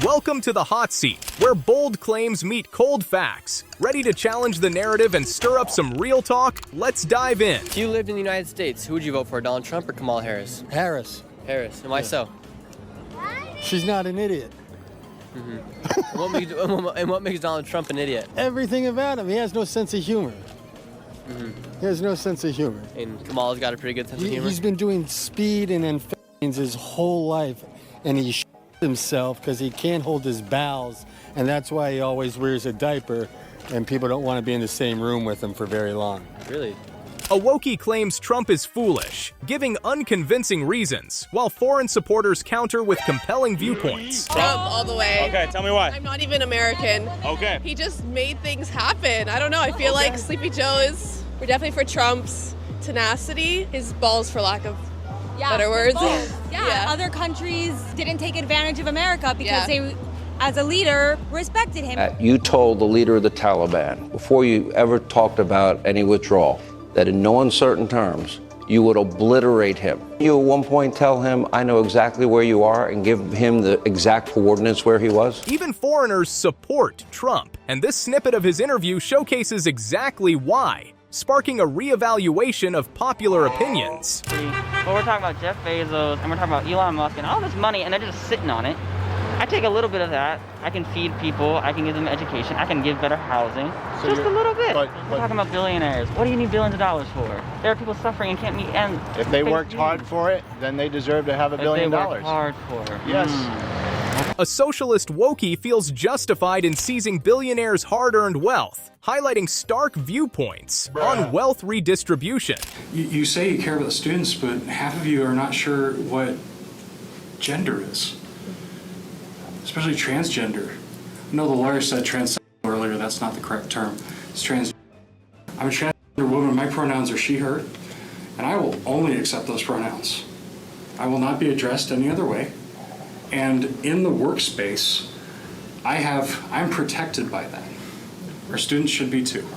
Welcome to the hot seat, where bold claims meet cold facts. Ready to challenge the narrative and stir up some real talk? Let's dive in. If you lived in the United States, who would you vote for, Donald Trump or Kamala Harris? Harris. Harris. And why so? She's not an idiot. And what makes Donald Trump an idiot? Everything about him. He has no sense of humor. He has no sense of humor. And Kamala's got a pretty good sense of humor? He's been doing speed and amphetamines his whole life, and he himself because he can't hold his bowels, and that's why he always wears a diaper, and people don't want to be in the same room with him for very long. Really? A wokey claims Trump is foolish, giving unconvincing reasons, while foreign supporters counter with compelling viewpoints. Trump all the way. Okay, tell me why. I'm not even American. Okay. He just made things happen. I don't know. I feel like Sleepy Joe is, we're definitely for Trump's tenacity, his balls for lack of better words. Yeah, other countries didn't take advantage of America because they, as a leader, respected him. You told the leader of the Taliban, before you ever talked about any withdrawal, that in no uncertain terms, you would obliterate him. You at one point tell him, I know exactly where you are, and give him the exact coordinates where he was? Even foreigners support Trump, and this snippet of his interview showcases exactly why, sparking a reevaluation of popular opinions. But we're talking about Jeff Bezos, and we're talking about Elon Musk, and all this money, and they're just sitting on it. I take a little bit of that. I can feed people. I can give them education. I can give better housing. So just a little bit. We're talking about billionaires. What do you need billions of dollars for? There are people suffering and can't meet ends. If they worked hard for it, then they deserve to have $1 billion. If they worked hard for it. Yes. A socialist wokey feels justified in seizing billionaires' hard-earned wealth, highlighting stark viewpoints on wealth redistribution. You say you care about the students, but half of you are not sure what gender is, especially transgender. I know the lawyer said trans earlier, that's not the correct term. It's trans. I'm a transgender woman, my pronouns are she, her, and I will only accept those pronouns. I will not be addressed any other way. And in the workspace, I'm protected by that. Our students should be too.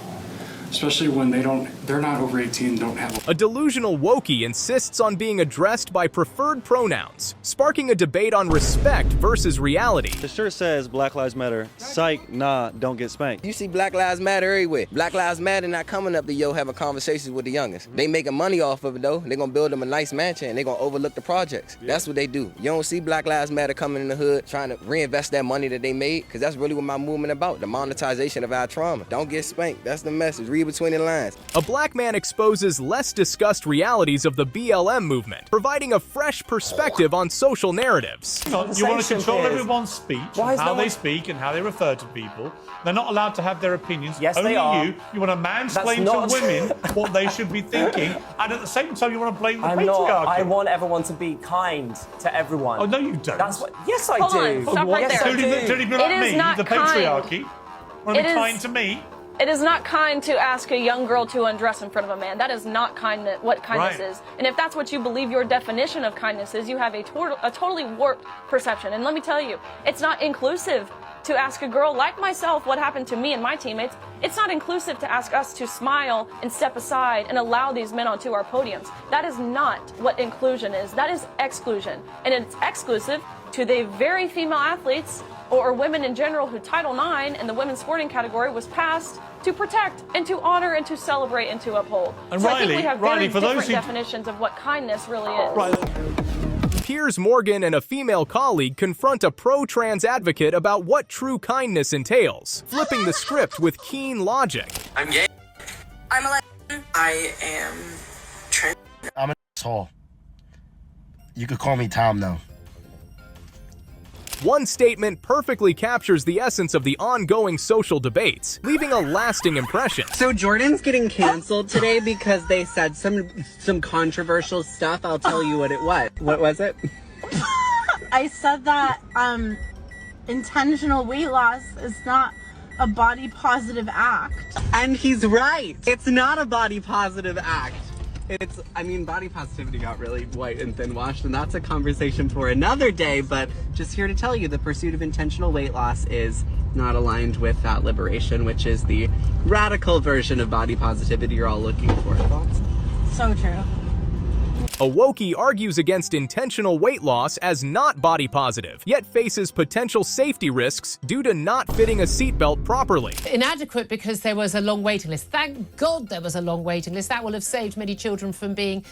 Especially when they're not over 18, don't have. A delusional wokey insists on being addressed by preferred pronouns, sparking a debate on respect versus reality. The shirt says Black Lives Matter. Psych, nah, don't get spanked. You see Black Lives Matter everywhere. Black Lives Matter not coming up to having conversations with the youngest. They making money off of it though. They're gonna build them a nice mansion and they're gonna overlook the projects. That's what they do. You don't see Black Lives Matter coming in the hood trying to reinvest that money that they made, because that's really what my movement about, the monetization of our trauma. Don't get spanked. That's the message. Read between the lines. A black man exposes less discussed realities of the BLM movement, providing a fresh perspective on social narratives. You want to control everyone's speech, how they speak and how they refer to people. They're not allowed to have their opinions. Yes, Only they are. You want to mansplain to women what they should be thinking, and at the same time you want to blame the patriarchy. I want everyone to be kind to everyone. Oh, no, you don't. That's what. Yes, I do. Hold on, stop right there. Including people like me, the patriarchy. Want to be kind to me? It is not kind to ask a young girl to undress in front of a man. That is not what kindness is. And if that's what you believe your definition of kindness is, you have a totally warped perception. And let me tell you, it's not inclusive to ask a girl like myself what happened to me and my teammates. It's not inclusive to ask us to smile and step aside and allow these men onto our podiums. That is not what inclusion is. That is exclusion. And it's exclusive to the very female athletes or women in general who Title IX in the women's sporting category was passed to protect and to honor and to celebrate and to uphold. And so Riley, I think we have very for those different definitions of what kindness really is. Right. Piers Morgan and a female colleague confront a pro-trans advocate about what true kindness entails, flipping the script with keen logic. I'm gay. I'm a lesbian. I am trans. I'm an asshole. You could call me Tom, though. One statement perfectly captures the essence of the ongoing social debates, leaving a lasting impression. So Jordan's getting canceled today because they said some controversial stuff. I'll tell you what it was. What was it? I said that intentional weight loss is not a body positive act. And he's right. It's not a body positive act. Body positivity got really white and thin washed, and that's a conversation for another day, but just here to tell you the pursuit of intentional weight loss is not aligned with that liberation, which is the radical version of body positivity you're all looking for. Thoughts? So true. A Wokey argues against intentional weight loss as not body positive, yet faces potential safety risks due to not fitting a seatbelt properly. Inadequate because there was a long waiting list. Thank God there was a long waiting list. That will have saved many children from being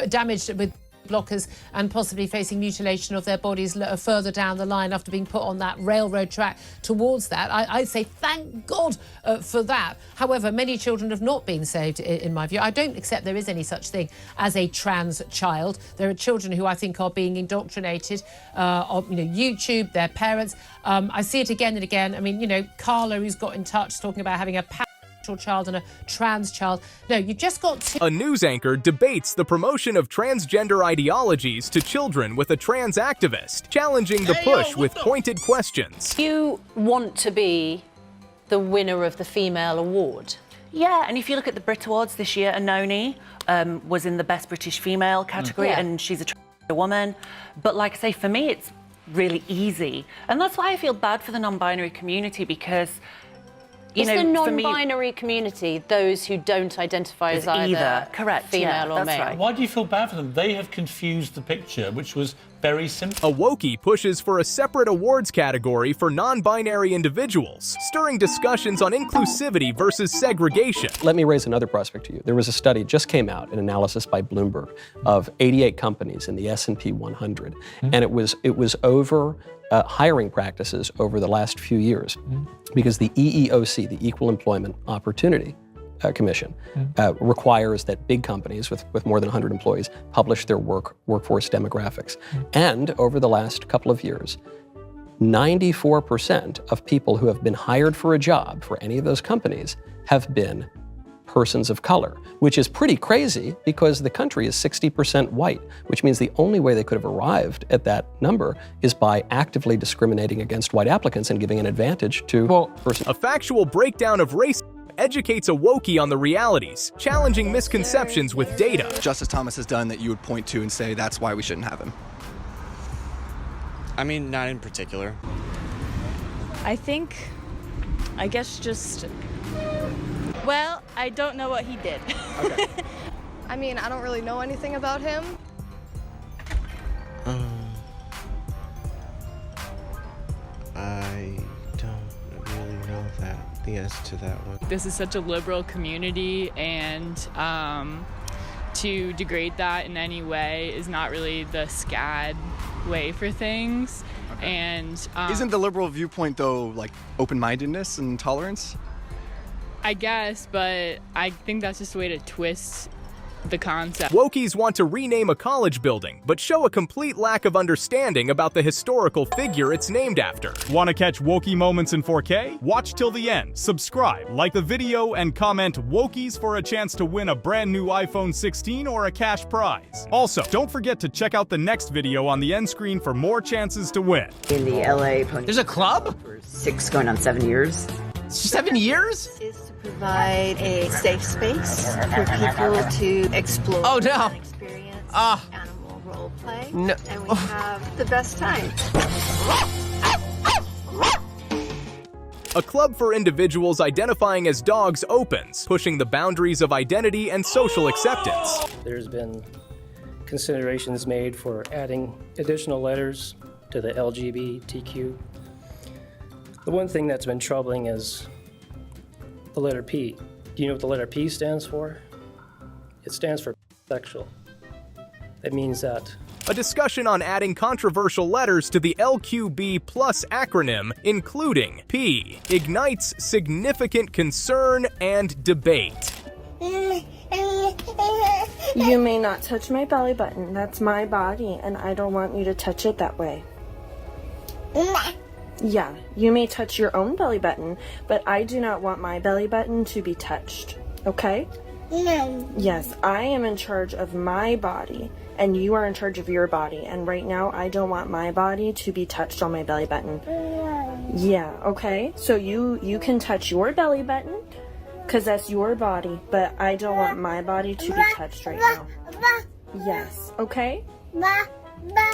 damaged with blockers and possibly facing mutilation of their bodies further down the line after being put on that railroad track towards that. I say thank God for that. However, many children have not been saved, in my view. I don't accept there is any such thing as a trans child. There are children who I think are being indoctrinated on YouTube, their parents. I see it again and again. I mean, Carla, who's got in touch, talking about having a child and a trans child. No, you've just got to... A news anchor debates the promotion of transgender ideologies to children with a trans activist, challenging the push with pointed questions. You want to be the winner of the female award? Yeah, and if you look at the Brit Awards this year, Anoni was in the Best British Female category, and she's a transgender woman. But like I say, for me, it's really easy. And that's why I feel bad for the non-binary community, because Is the non-binary community those who don't identify as either correct, female or male? Right. Why do you feel bad for them? They have confused the picture, which was very simple. A Wokey pushes for a separate awards category for non-binary individuals, stirring discussions on inclusivity versus segregation. Let me raise another prospect to you. There was a study, just came out, an analysis by Bloomberg, of 88 companies in the S&P 100, and it was over hiring practices over the last few years, because the EEOC, the Equal Employment Opportunity Commission, requires that big companies with more than 100 employees publish their workforce demographics. And over the last couple of years, 94% of people who have been hired for a job for any of those companies have been persons of color, which is pretty crazy because the country is 60% white, which means the only way they could have arrived at that number is by actively discriminating against white applicants and giving an advantage to persons. A factual breakdown of race educates a Wokey on the realities, challenging misconceptions with data. Justice Thomas has done that you would point to and say that's why we shouldn't have him? I mean, not in particular. I guess just, well, I don't know what he did. Okay. I mean, I don't really know anything about him. I don't really know the answer to that one. This is such a liberal community, and to degrade that in any way is not really the SCAD way for things. Okay. And isn't the liberal viewpoint, though, like open-mindedness and tolerance? I guess, but I think that's just a way to twist the concept. Wokies want to rename a college building, but show a complete lack of understanding about the historical figure it's named after. Want to catch Wokey moments in 4K? Watch till the end, subscribe, like the video, and comment Wokies for a chance to win a brand new iPhone 16 or a cash prize. Also, don't forget to check out the next video on the end screen for more chances to win. In the LA There's a club? For 6 going on 7 years. 7 years? Provide a safe space for people to explore and experience animal role play. No. And we have the best time. A club for individuals identifying as dogs opens, pushing the boundaries of identity and social acceptance. There's been considerations made for adding additional letters to the LGBTQ. The one thing that's been troubling is the letter P. Do you know what the letter P stands for? It stands for sexual. That means that A discussion on adding controversial letters to the LQB+ acronym, including P, ignites significant concern and debate. You may not touch my belly button. That's my body, and I don't want you to touch it that way. Yeah, you may touch your own belly button, but I do not want my belly button to be touched, okay? No. Yes, I am in charge of my body, and you are in charge of your body, and right now I don't want my body to be touched on my belly button. Yeah, okay? So you can touch your belly button, because that's your body, but I don't want my body to be touched right now. Yes, okay?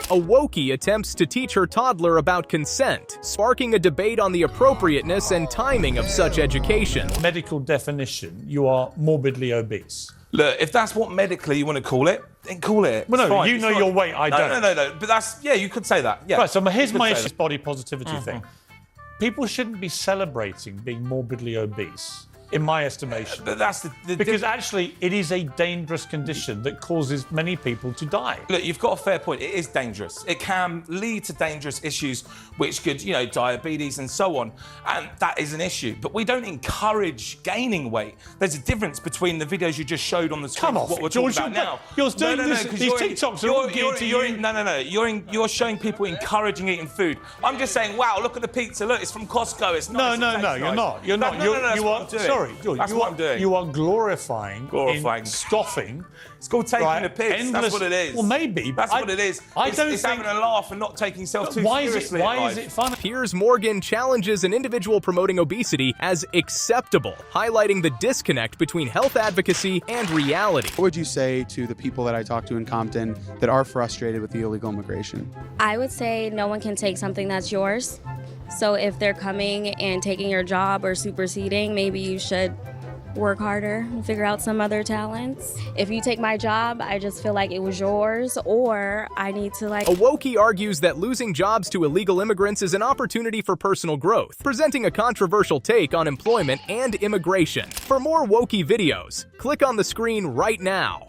A Wokey attempts to teach her toddler about consent, sparking a debate on the appropriateness and timing of such education. Medical definition, you are morbidly obese. Look, if that's what medically you want to call it, then call it. Well, no, fine. you know your weight, I don't. No. But that's, yeah, you could say that. Yeah. Right, so here's my issue, body positivity thing. People shouldn't be celebrating being morbidly obese, in my estimation. But that's because actually, it is a dangerous condition that causes many people to die. Look, you've got a fair point. It is dangerous. It can lead to dangerous issues, which could, you know, diabetes and so on. And that is an issue. But we don't encourage gaining weight. There's a difference between the videos you just showed on the screen. Come off, what we're George, talking about now. You're doing this. These TikToks are all geared to you. No. You're showing people encouraging eating food. I'm just saying, wow, look at the pizza. Look, it's from Costco. It's nice. No, you're not. You're not. You are. Sorry, George. That's what I'm doing. You are glorifying scoffing. It's called taking the piss. That's what it is. Well, maybe. That's what it is. It's having a laugh and not taking yourself too seriously. Why is it fun? Piers Morgan challenges an individual promoting obesity as acceptable, highlighting the disconnect between health advocacy and reality. What would you say to the people that I talk to in Compton that are frustrated with the illegal immigration? I would say no one can take something that's yours. So if they're coming and taking your job or superseding, maybe you should work harder and figure out some other talents. If you take my job, I just feel like it was yours, or I need to like... A wokie argues that losing jobs to illegal immigrants is an opportunity for personal growth, presenting a controversial take on employment and immigration. For more wokie videos, click on the screen right now.